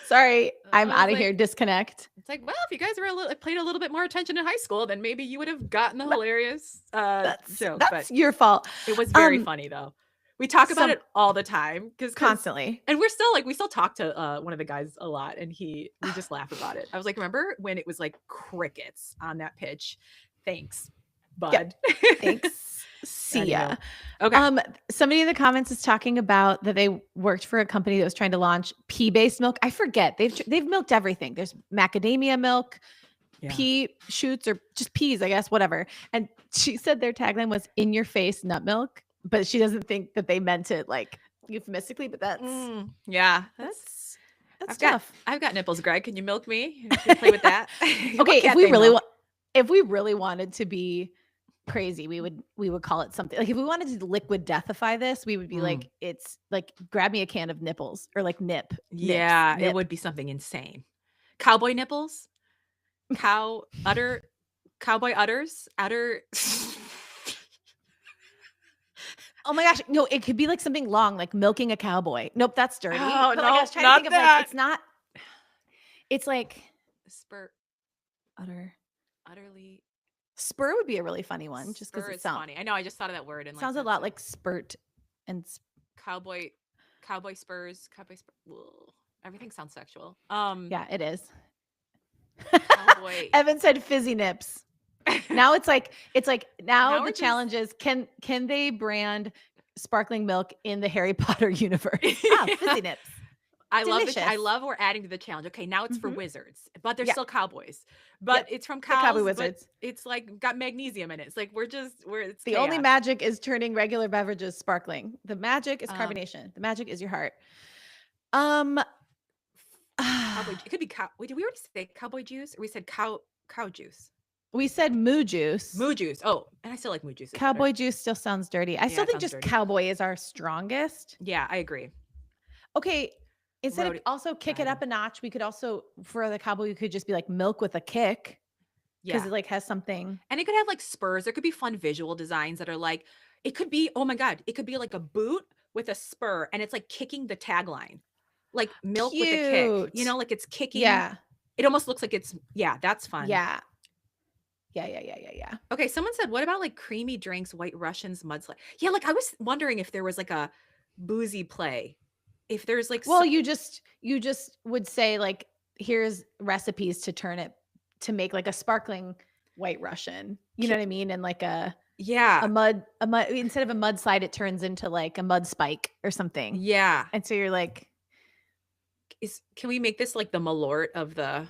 S2: Sorry, I'm out of here. Disconnect.
S1: It's like, well, if you guys were paying a little bit more attention in high school, then maybe you would have gotten the hilarious joke.
S2: That's your fault.
S1: It was very funny though. We talk about it all the time
S2: constantly,
S1: and we still talk to one of the guys a lot, and we just laugh about it. I was like, remember when it was like crickets on that pitch? Thanks, bud.
S2: Yep. Thanks. See ya.
S1: Okay.
S2: Somebody in the comments is talking about that they worked for a company that was trying to launch pea-based milk. I forget. They've milked everything. There's macadamia milk, pea shoots, or just peas, I guess, whatever. And she said their tagline was "in your face nut milk," but she doesn't think that they meant it like euphemistically. But that's tough.
S1: I've got nipples, Greg. Can you milk me? Can you play with that?
S2: Okay, if we really wanted to be crazy, we would call it something like, if we wanted to liquid deathify this, we would be like, it's like, grab me a can of nipples, or like nip.
S1: It would be something insane. Cowboy nipples, cowboy udders.
S2: Oh my gosh, no, it could be like something long, like milking a cowboy. Nope, that's dirty.
S1: Oh,
S2: but
S1: no,
S2: like, I was trying
S1: not
S2: to think
S1: that.
S2: of like, it's not. It's like
S1: spurt, utterly.
S2: Spur would be a really funny one, just because it sounds
S1: funny. I know. I just thought of that word, and
S2: sounds a lot like spurt and
S1: cowboy spurs. Everything sounds sexual.
S2: Yeah, it is.
S1: Cowboy.
S2: Evan said fizzy nips. Now it's like now the challenge is, can they brand sparkling milk in the Harry Potter universe? Fizzy nips.
S1: I love we're adding to the challenge. Okay, now it's for wizards, but they're still cowboys. But it's from cows.
S2: Cowboy wizards.
S1: It's like got magnesium in it. It's like it's
S2: the only magic is turning regular beverages sparkling. The magic is carbonation. The magic is your heart.
S1: Cowboy, it could be cow. Wait, did we already say cowboy juice? Or we said cow juice?
S2: We said moo juice.
S1: Moo juice. Oh, and I still like moo juice.
S2: Cowboy juice still sounds dirty. I still think just dirty. Cowboy is our strongest.
S1: Yeah, I agree.
S2: Okay. Instead of also kick it up a notch, we could also, for the cowboy, we could just be like milk with a kick. Because it like has something.
S1: And it could have like spurs. There could be fun visual designs that are like, it could be, oh my God, it could be like a boot with a spur, and it's like kicking the tagline. Like milk with a kick. Like it's kicking.
S2: Yeah.
S1: It almost looks like it's, that's fun.
S2: Yeah.
S1: Okay, someone said, what about like creamy drinks, White Russians, mudslide? Yeah, like I was wondering if there was like a boozy play. If there's like,
S2: well, you just would say like, here's recipes to make like a sparkling White Russian. You know what I mean? And like a mud instead of a mudslide, it turns into like a mud spike or something.
S1: Yeah.
S2: And so you're like,
S1: can we make this like the Malort of the?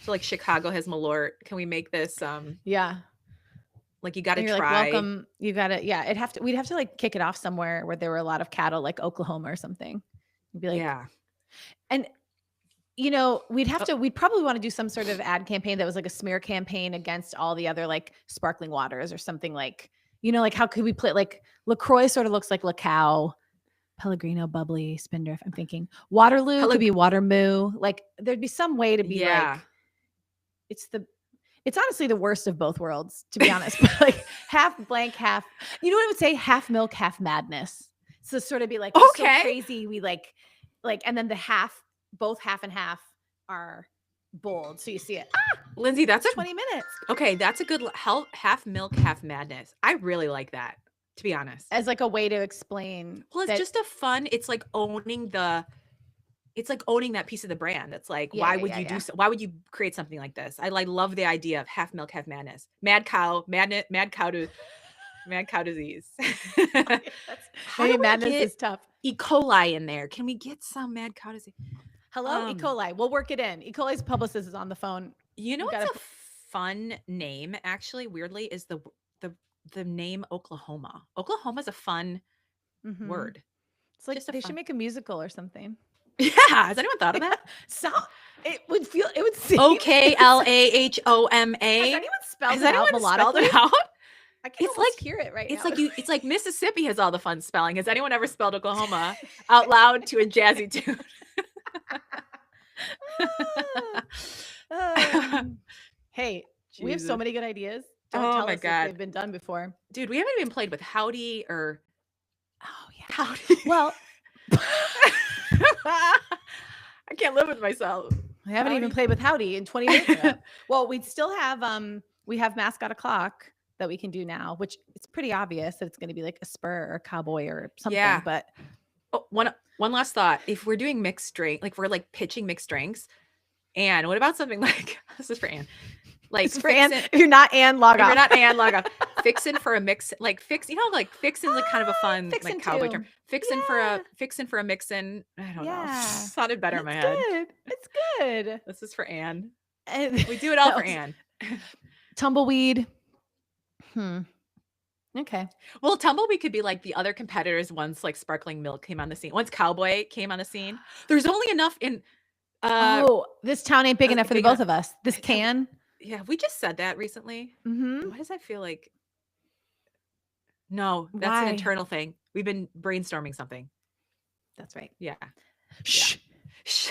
S1: So like Chicago has Malort. Can we make this? Like you got to try.
S2: Like, welcome. You got to. Yeah. We'd have to like kick it off somewhere where there were a lot of cattle, like Oklahoma or something. You'd be like,
S1: yeah.
S2: And you know, we'd probably want to do some sort of ad campaign that was like a smear campaign against all the other like sparkling waters or something like, you know, like how could we play like LaCroix sort of looks like LaCow, Pellegrino, bubbly, Spindrift. I'm thinking Waterloo could be Watermoo. Like there'd be some way to be like, it's honestly the worst of both worlds, to be honest. But like half blank, half, you know what I would say? Half milk, half madness. So sort of be like, so crazy. We like, and then the both half and half are bold. So you see it.
S1: Lyndsay, that's
S2: 20 minutes.
S1: Okay. That's a good half milk, half madness. I really like that, to be honest.
S2: As like a way to explain.
S1: Well, it's just a fun, it's like owning that piece of the brand. It's like, why would you create something like this? I love the idea of half milk, half madness. Mad cow disease.
S2: Maybe madness is tough.
S1: E. coli in there. Can we get some mad cow disease?
S2: Hello, E. coli. We'll work it in. E. coli's publicist is on the phone.
S1: You know what's a fun name, actually, weirdly, is the name Oklahoma. Oklahoma's a fun word.
S2: It's like they should make a musical or something.
S1: Yeah. Has anyone thought of that?
S2: It would seem
S1: Oklahoma.
S2: Has anyone spelled it out melodically? I can't hear it right now.
S1: It's like Mississippi has all the fun spelling. Has anyone ever spelled Oklahoma out loud to a jazzy tune?
S2: Hey, we have so many good ideas. Don't tell us if they've been done before.
S1: Dude, we haven't even played with howdy or howdy.
S2: Well,
S1: I can't live with myself.
S2: I haven't even played with howdy in 20 minutes ago. Well, we still have we have Mascot o'clock that we can do now, which it's pretty obvious that it's going to be like a spur or a cowboy or something. Yeah. But
S1: one last thought. If we're doing mixed drink, like we're like pitching mixed drinks, Anne, what about something like, this is for Anne. Like
S2: for Anne, if you're not Anne, log off.
S1: If you're not Anne, log off. Fixin' for a mix, like fixin' like kind of a fun like cowboy term. Fixin' for a mixin'. I don't know. Sounded better in my head.
S2: It's good.
S1: This is for Anne. We do it all for Anne.
S2: Tumbleweed. Okay.
S1: Well, Tumbleweed could be like the other competitors once like Sparkling Milk came on the scene. Once Cowboy came on the scene. There's only enough in
S2: this town ain't big enough for the both of us. This can.
S1: Yeah, we just said that recently. Why does that feel like? No, that's an internal thing. We've been brainstorming something.
S2: That's right.
S1: Yeah.
S2: Shh.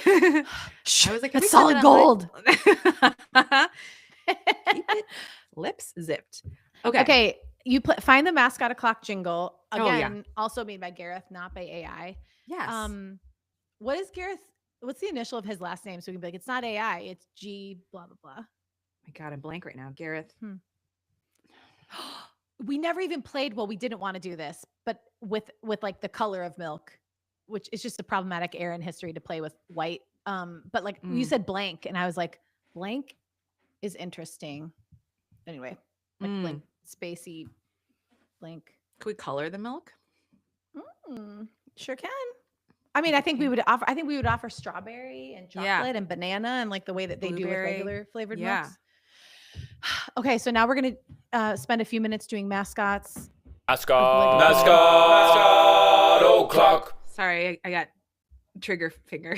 S1: I was like,
S2: that's solid gold.
S1: Keep it lips zipped.
S2: Okay. You find the Mascot o'clock jingle again. Also made by Gareth, not by AI.
S1: Yes.
S2: What is Gareth? What's the initial of his last name? So we can be like, it's not AI. It's G. Blah blah blah.
S1: My God, I'm blank right now. Gareth.
S2: We never even played. Well, we didn't want to do this, but with like the color of milk, which is just a problematic era in history to play with white. But like you said blank, and I was like, blank is interesting. Anyway, like blank, spacey, blank.
S1: Can we color the milk?
S2: Sure can. I mean, I think we would offer strawberry and chocolate and banana and like the way that they do with regular flavored milks. Okay, so now we're gonna spend a few minutes doing mascots.
S3: Mascot o'clock.
S1: Sorry, I got trigger finger.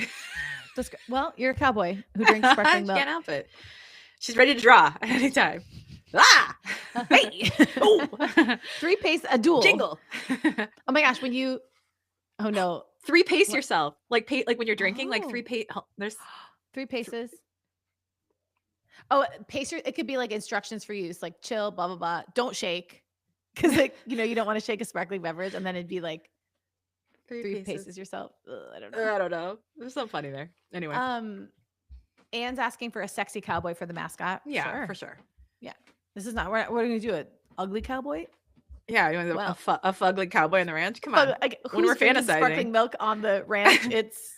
S2: Well, you're a cowboy who drinks sparkling milk.
S1: Can't help it. She's ready to draw at any time.
S2: Hey! Three-pace a duel.
S1: Jingle.
S2: Oh my gosh, oh no.
S1: Three-pace yourself. Like when you're drinking, like there's
S2: 3 paces. Oh, pacer. It could be like instructions for use, like chill, blah, blah, blah. Don't shake. Cause like, you don't want to shake a sparkling beverage. And then it'd be like 3 paces yourself. I
S1: don't know. There's something funny there. Anyway.
S2: Anne's asking for a sexy cowboy for the mascot.
S1: Yeah, for sure.
S2: Yeah. This is not, we're going to do it. Ugly cowboy.
S1: Yeah. You want a fugly cowboy on the ranch? Come on.
S2: When we're fantasizing sparkling milk on the ranch, it's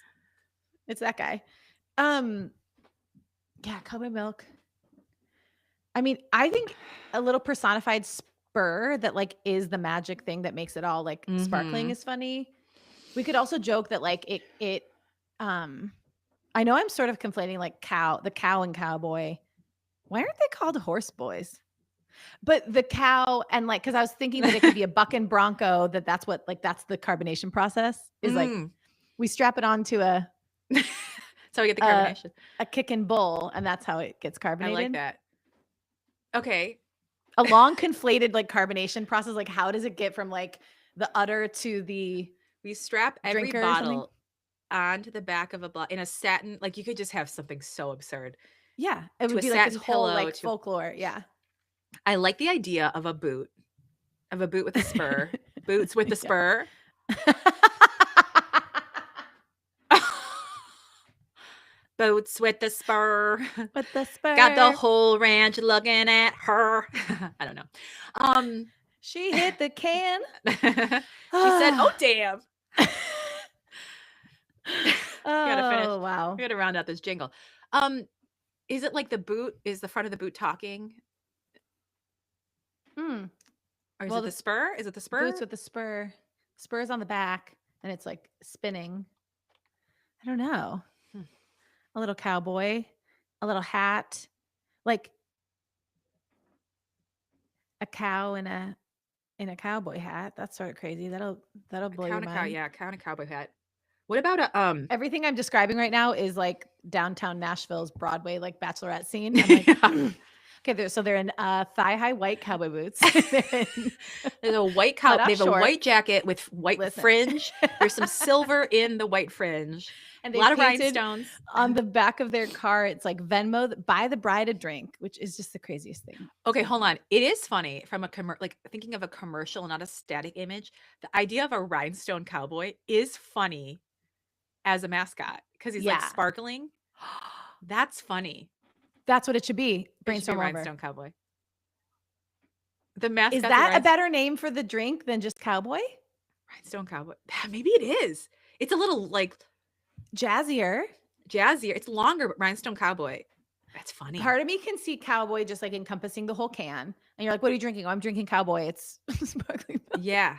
S2: that guy. Yeah. Cowboy milk. I mean, I think a little personified spur that like is the magic thing that makes it all like sparkling is funny. We could also joke that like it I know I'm sort of conflating like the cow and cowboy. Why aren't they called horse boys? But the cow and like, cause I was thinking that it could be a buck and bronco, that's what, like, that's the carbonation process is like, we strap it onto
S1: So we get the carbonation.
S2: A kickin' bowl, and that's how it gets
S1: I
S2: carbonated.
S1: like that. Okay.
S2: A long conflated like carbonation process. Like how does it get from like the udder to the
S1: We strap every
S2: drinker or something?
S1: bottle onto the back of a bottle in a satin. Like you could just have something so absurd.
S2: Yeah, it
S1: To
S2: would
S1: a
S2: be like this
S1: satin
S2: whole
S1: pillow,
S2: like
S1: to-
S2: folklore. Yeah.
S1: I like the idea of a boot with a spur. Boots with the spur. Boots with the spur.
S2: With the spur.
S1: Got the whole ranch looking at her. I don't know.
S2: She hit the can.
S1: She said, "Oh damn." Gotta finish.
S2: Oh wow.
S1: We gotta round out this jingle. Is it like the boot? Is the front of the boot talking?
S2: Mm.
S1: Or is
S2: Well,
S1: it the
S2: the
S1: spur? Is it the spur?
S2: Boots with the spur. Spurs on the back, and it's like spinning. I don't know. A little cowboy, a little hat, like a cow in a cowboy hat. That's sort of crazy. That'll blow your mind.
S1: Count a cowboy hat. What about a
S2: Everything I'm describing right now is like downtown Nashville's Broadway like bachelorette scene. I'm like, okay, they're in thigh-high white cowboy boots.
S1: There's a white cow.
S2: Cut off
S1: They have a
S2: short.
S1: white jacket with white fringe. There's some silver in the white fringe.
S2: And
S1: A lot of
S2: painted
S1: rhinestones.
S2: on the back of their car. It's like Venmo, buy the bride a drink, which is just the craziest thing.
S1: Okay, hold on. It is funny from a like thinking of a commercial, not a static image. The idea of a rhinestone cowboy is funny as a mascot because he's like
S2: Yeah.
S1: sparkling. That's funny.
S2: That's what it should be.
S1: It should be
S2: Brainstorm over.
S1: rhinestone cowboy. The mascot.
S2: Is that a better name for the drink than just cowboy?
S1: rhinestone cowboy? Maybe it is. It's a little like
S2: Jazzier.
S1: jazzier. It's longer, but rhinestone cowboy. That's funny.
S2: Part of me can see cowboy just like encompassing the whole can. And you're like, what are you drinking? Oh, I'm drinking cowboy. It's sparkling
S1: Yeah.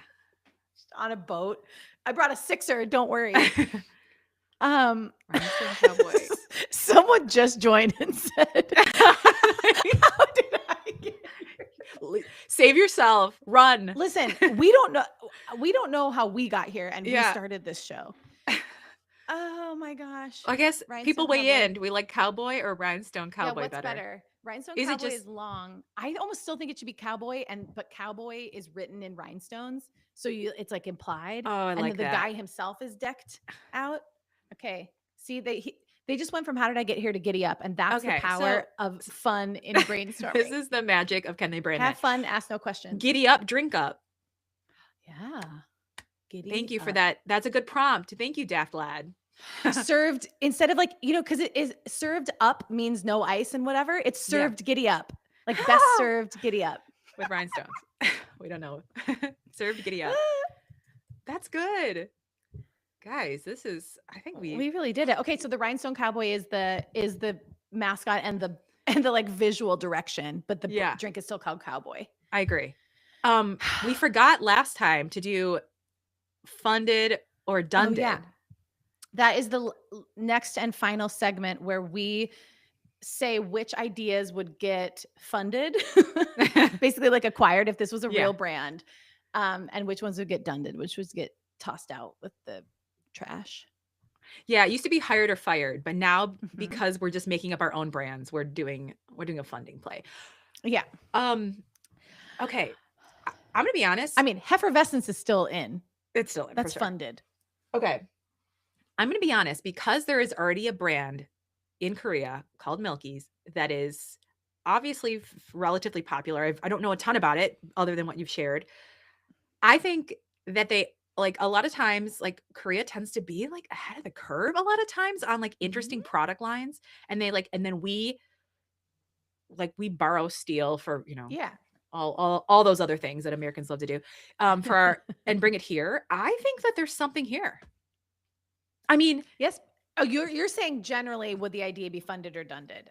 S2: on a boat. I brought a sixer. Don't worry.
S1: Rhinestone cowboy.
S2: Someone just joined and said, how did I get here?
S1: Save yourself. Run.
S2: Listen, we don't know how we got here and we
S1: Yeah.
S2: started this show. Oh my gosh.
S1: I guess people
S2: Rhinestone
S1: weigh
S2: cowboy.
S1: in. Do we like cowboy or rhinestone cowboy
S2: What's better? Rhinestone
S1: Is it
S2: cowboy
S1: just-
S2: is long. I almost still think it should be cowboy, but cowboy is written in rhinestones, so it's like implied.
S1: Oh, I
S2: and
S1: like
S2: the
S1: that.
S2: guy himself is decked out. Okay, see they just went from how did I get here to giddy up, and that's
S1: Okay,
S2: the power of fun in brainstorming.
S1: This is the magic of Can They Brand
S2: Have
S1: It?
S2: fun, ask no questions.
S1: Giddy up, drink up.
S2: Yeah. Giddy
S1: Thank you for
S2: up.
S1: that. That's a good prompt. Thank you, Daft Lad.
S2: Served instead of like, because it is served up means no ice and whatever. It's
S1: Yeah.
S2: served giddy up. Like best served giddy up.
S1: With rhinestones. We don't know. Served giddy up. That's good. Guys, this is, I think we
S2: really did it. Okay, so the rhinestone cowboy is the mascot and the like visual direction, but the
S1: Yeah.
S2: drink is still called cowboy.
S1: I agree. We forgot last time to do funded or done-ded.
S2: yeah. That is the next and final segment where we say which ideas would get funded, basically like acquired if this was a
S1: Yeah.
S2: real brand, and which ones would get done-ded, which would get tossed out with the trash.
S1: Yeah, it used to be hired or fired, but now
S2: Mhm.
S1: because we're just making up our own brands, we're doing a funding play.
S2: Yeah.
S1: Okay. I'm gonna be honest.
S2: I mean, Heffervescence is still in.
S1: it's still in, for
S2: That's
S1: sure.
S2: funded.
S1: Okay. I'm going to be honest, because there is already a brand in Korea called Milky's that is obviously relatively popular. I don't know a ton about it other than what you've shared. I think that they like a lot of times, like Korea tends to be like ahead of the curve a lot of times on like interesting product lines. And they and then we borrow, steal for,
S2: Yeah.
S1: all those other things that Americans love to do and bring it here. I think that there's something here. I mean,
S2: Yes. Oh, you're saying generally would the idea be funded or done-ded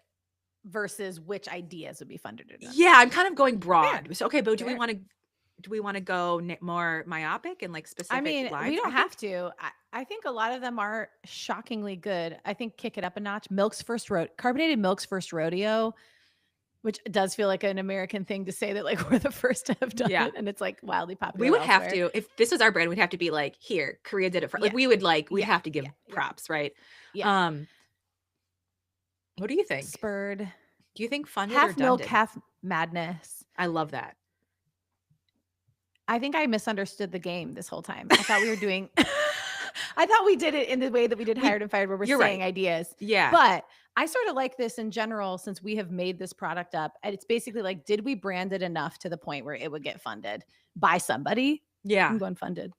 S2: versus which ideas would be funded or done?
S1: yeah, I'm kind of going broad. So, okay, but do we
S2: Fair.
S1: want to go more myopic and like specific
S2: I mean,
S1: lines?
S2: we don't
S1: I
S2: have
S1: think-
S2: to. I think a lot of them are shockingly good. I think kick it up a notch. Carbonated Milk's first rodeo, which does feel like an American thing to say that like we're the first to have done
S1: Yeah.
S2: it, and it's like wildly popular.
S1: We would have
S2: elsewhere.
S1: to, if this was our brand, we'd have to be like, here, Korea did it for, like,
S2: Yeah.
S1: we'd
S2: Yeah.
S1: have to give
S2: Yeah.
S1: props, right?
S2: Yeah.
S1: What do you think?
S2: spurred.
S1: Do you think funded or
S2: Half milk,
S1: Done-ded?
S2: half madness.
S1: I love that.
S2: I think I misunderstood the game this whole time. I thought we were doing I thought we did it in the way that we did Hired and Fired, where we're
S1: you're
S2: saying
S1: right.
S2: ideas.
S1: Yeah.
S2: But I sort of like this in general, since we have made this product up. And it's basically like, did we brand it enough to the point where it would get funded by somebody?
S1: Yeah.
S2: I'm going funded.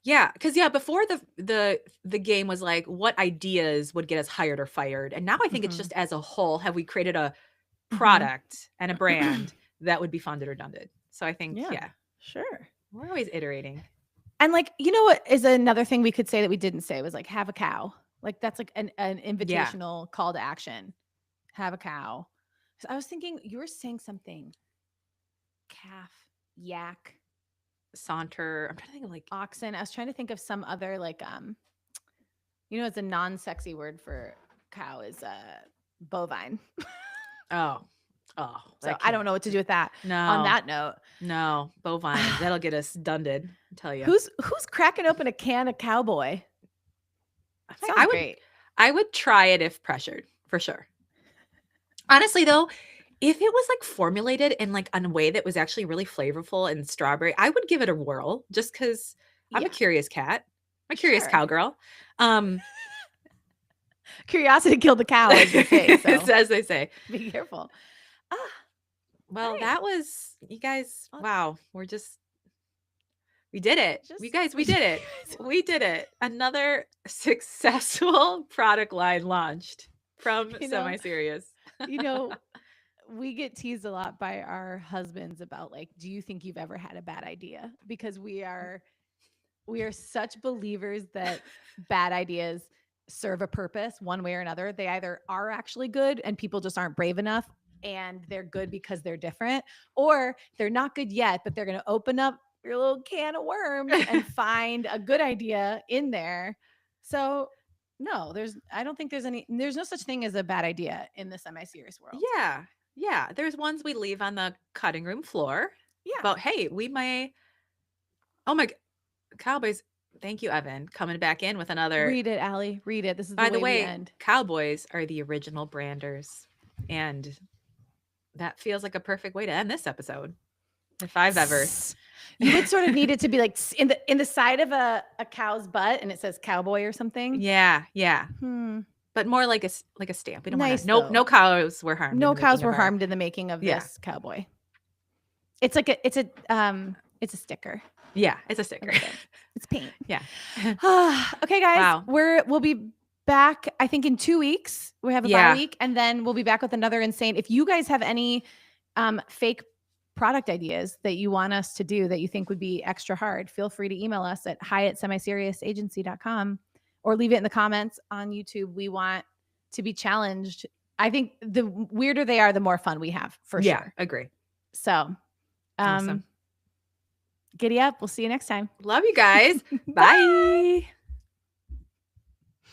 S1: Yeah. Because before the game was like, what ideas would get us hired or fired? And now I think it's just as a whole, have we created a product and a brand that would be funded or Done-ded? So I think,
S2: Sure.
S1: we're always iterating.
S2: And like, you know what is another thing we could say that we didn't say was like, have a cow. Like that's like an invitational call to action. Have a cow. So I was thinking you were saying something. Calf, yak,
S1: Saunter. I'm trying to think of like
S2: oxen. I was trying to think of some other like it's a non-sexy word for cow is bovine.
S1: oh.
S2: So I don't know what to do with that.
S1: No.
S2: On that note.
S1: No, bovine. That'll get us Done-ded, I tell you.
S2: Who's cracking open a can of cowboy? Sounds great.
S1: I would try it if pressured, for sure. Honestly, though, if it was like formulated in like a way that was actually really flavorful and strawberry, I would give it a whirl just because I'm a curious cat. I'm a curious cowgirl.
S2: Curiosity killed the cow, as they say. So.
S1: As they say.
S2: Be careful.
S1: Well, that was, you guys, wow. We did it. We did it. We did it. Another successful product line launched from Semiserious.
S2: We get teased a lot by our husbands about like, do you think you've ever had a bad idea? Because we are such believers that bad ideas serve a purpose one way or another. They either are actually good and people just aren't brave enough and they're good because they're different, or they're not good yet, but they're going to open up your little can of worms and find a good idea in there. So no, I don't think there's no such thing as a bad idea in the Semiserious world.
S1: Yeah. Yeah. There's ones we leave on the cutting room floor. Yeah. About, hey, we may, oh my, Cowboys. Thank you, Evan, coming back in with another.
S2: Read it, Allie. Read it. This is
S1: by
S2: the
S1: way,
S2: we end.
S1: Cowboys are the original branders. And that feels like a perfect way to end this episode. If I've ever.
S2: You would sort of need it to be like in the side of a cow's butt, and it says cowboy or something.
S1: Yeah, yeah. But more like a stamp. We don't
S2: nice.
S1: No cows were harmed.
S2: No cows were harmed in the making of this cowboy. It's like it's a sticker.
S1: Yeah, it's a sticker.
S2: It's paint.
S1: Yeah.
S2: Okay, guys.
S1: Wow.
S2: We'll be back, I think, in 2 weeks. We have a bye week, and then we'll be back with another insane. If you guys have any fake product ideas that you want us to do that you think would be extra hard, feel free to email us at hi@semiseriousAgency.com or leave it in the comments on YouTube. We want to be challenged. I think the weirder they are, the more fun we have, for sure. Yeah,
S1: agree.
S2: So,
S1: awesome.
S2: Giddy up. We'll see you next time.
S1: Love you guys. Bye.